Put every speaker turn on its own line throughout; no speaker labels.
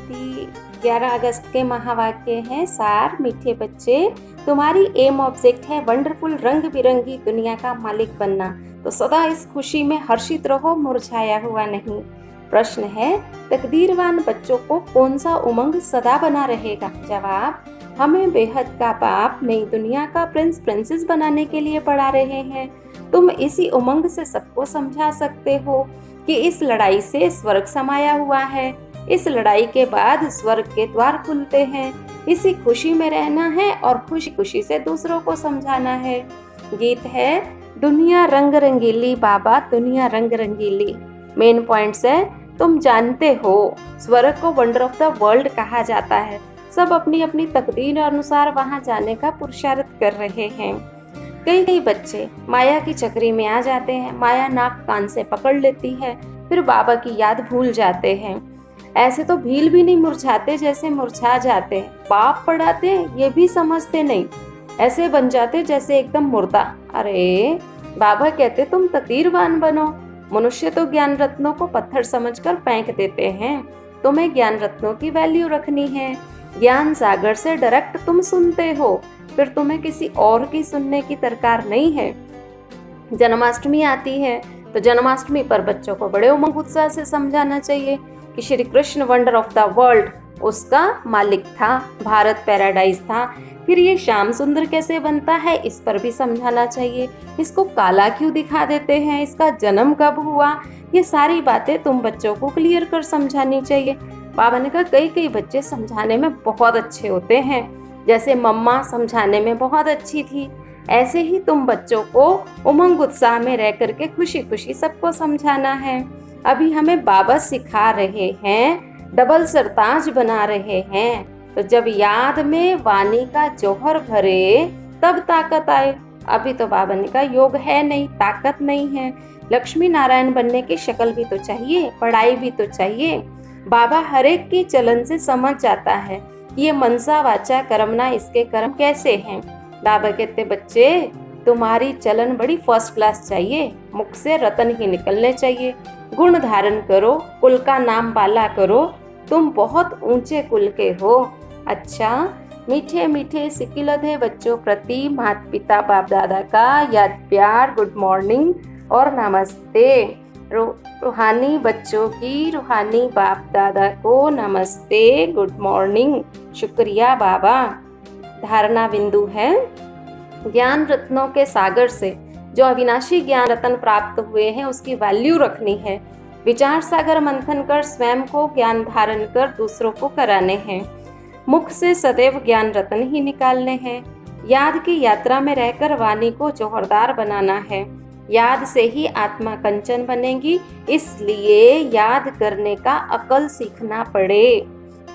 विद्यार्थी 11 अगस्त के महावाक्य हैं। सार, मीठे बच्चे, तुम्हारी एम ऑब्जेक्ट है वंडरफुल रंग बिरंगी दुनिया का मालिक बनना, तो सदा इस खुशी में हर्षित रहो, मुरझाया हुआ नहीं। प्रश्न है, तकदीरवान बच्चों को कौन सा उमंग सदा बना रहेगा? जवाब, हमें बेहद का बाप नई दुनिया का प्रिंस प्रिंसेस बनाने के लिए पढ़ा रहे हैं। तुम इसी उमंग से सबको समझा सकते हो कि इस लड़ाई से स्वर्ग समाया हुआ है। इस लड़ाई के बाद स्वर्ग के द्वार खुलते हैं। इसी खुशी में रहना है और खुशी खुशी से दूसरों को समझाना है। गीत है, दुनिया रंग रंगीली बाबा दुनिया रंग रंगीली। मेन पॉइंट्स है, तुम जानते हो स्वर्ग को वंडर ऑफ द वर्ल्ड कहा जाता है। सब अपनी अपनी तकदीर अनुसार वहां जाने का पुरुषार्थ कर रहे हैं। कई बच्चे माया की चक्री में आ जाते हैं। माया नाक कान से पकड़ लेती है, फिर बाबा की याद भूल जाते हैं। ऐसे तो भील भी नहीं मुरझाते जैसे मुरझा जाते हैं। बाप पढ़ाते ये भी समझते नहीं, ऐसे बन जाते जैसे एकदम मुर्दा। अरे बाबा कहते तुम तकदीरवान बनो। मनुष्य तो ज्ञान रत्नों को पत्थर समझकर फेंक देते हैं। तुम्हें ज्ञान रत्नों की वैल्यू रखनी है। ज्ञान सागर से डायरेक्ट तुम सुनते हो, फिर तुम्हें किसी और की सुनने की दरकार नहीं है। जन्माष्टमी आती है तो जन्माष्टमी पर बच्चों को बड़े उमंग उत्साह से समझाना चाहिए कि Shri Krishna wonder of the world उसका मालिक था, भारत पैराडाइज था। फिर ये श्याम सुंदर कैसे बनता है इस पर भी समझाना चाहिए। इसको काला क्यों दिखा देते हैं, इसका जन्म कब हुआ, ये सारी बातें तुम बच्चों को क्लियर कर समझानी चाहिए। बाबा ने कहा कई बच्चे समझाने में बहुत अच्छे होते हैं, जैसे मम्मा समझाने में बहुत अच्छी थी। ऐसे ही तुम बच्चों को उमंग उत्साह में रह करके खुशी खुशी सबको समझाना है। अभी हमें बाबा सिखा रहे हैं, डबल सरताज बना रहे हैं। तो जब याद में वाणी का जौहर भरे तब ताकत आए। अभी तो बाबा ने कहा योग है नहीं, ताकत नहीं है। लक्ष्मी नारायण बनने की शक्ल भी तो चाहिए, पढ़ाई भी तो चाहिए। बाबा हर एक की चलन से समझ जाता है कि ये मनसा वाचा कर्मना इसके कर्म कैसे हैं। बाबा कहते बच्चे तुम्हारी चलन बड़ी फर्स्ट क्लास चाहिए, मुख से रतन ही निकलने चाहिए। गुण धारण करो, कुल का नाम बाला करो, तुम बहुत ऊंचे कुल के हो। अच्छा, मीठे मीठे सिकिलधे बच्चों प्रति माता पिता बाप दादा का याद प्यार, गुड मॉर्निंग और नमस्ते। रूहानी बच्चों की रूहानी बाप दादा को नमस्ते, गुड मॉर्निंग, शुक्रिया बाबा। धारणा बिंदु है, ज्ञान रत्नों के सागर से जो अविनाशी ज्ञान रत्न प्राप्त हुए हैं उसकी वैल्यू रखनी है। विचार सागर मंथन कर स्वयं को ज्ञान धारण कर दूसरों को कराने हैं। मुख से सदैव ज्ञान रत्न ही निकालने हैं। याद की यात्रा में रहकर वाणी को जोहरदार बनाना है। याद से ही आत्मा कंचन बनेगी, इसलिए याद करने का अकल सीखना पड़े।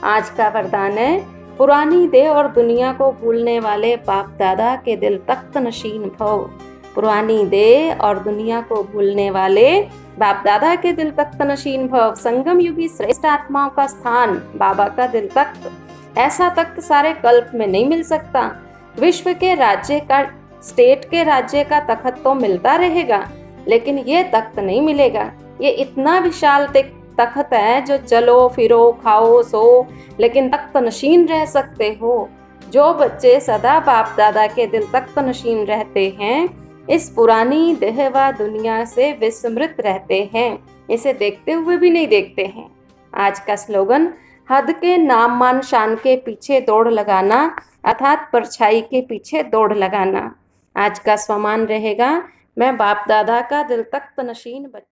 आज का वरदान है, पुरानी देह और दुनिया को भूलने वाले बाप दादा के दिल तख्त नशीन भव। पुरानी देह और दुनिया को भूलने वाले बाप दादा के दिल तख्त नशीन भव। संगम युगी श्रेष्ठ आत्माओं का स्थान बाबा का दिल तख्त। ऐसा तख्त सारे कल्प में नहीं मिल सकता। विश्व के राज्य का, स्टेट के राज्य का तख्त तो मिलता रहेगा, लेकिन ये तख्त नहीं मिलेगा। ये इतना विशाल तख्त है जो चलो फिरो खाओ सो लेकिन तख्त नशीन रह सकते हो। जो बच्चे सदा बाप दादा के दिल तख्त नशीन रहते हैं, इस पुरानी देह व दुनिया से विस्मृत रहते हैं, इसे देखते हुए भी नहीं देखते हैं। आज का स्लोगन, हद के नाम मान शान के पीछे दौड़ लगाना अर्थात परछाई के पीछे दौड़ लगाना। आज का स्वमान रहेगा, मैं बाप दादा का दिल तख्त नशीन बच्चा।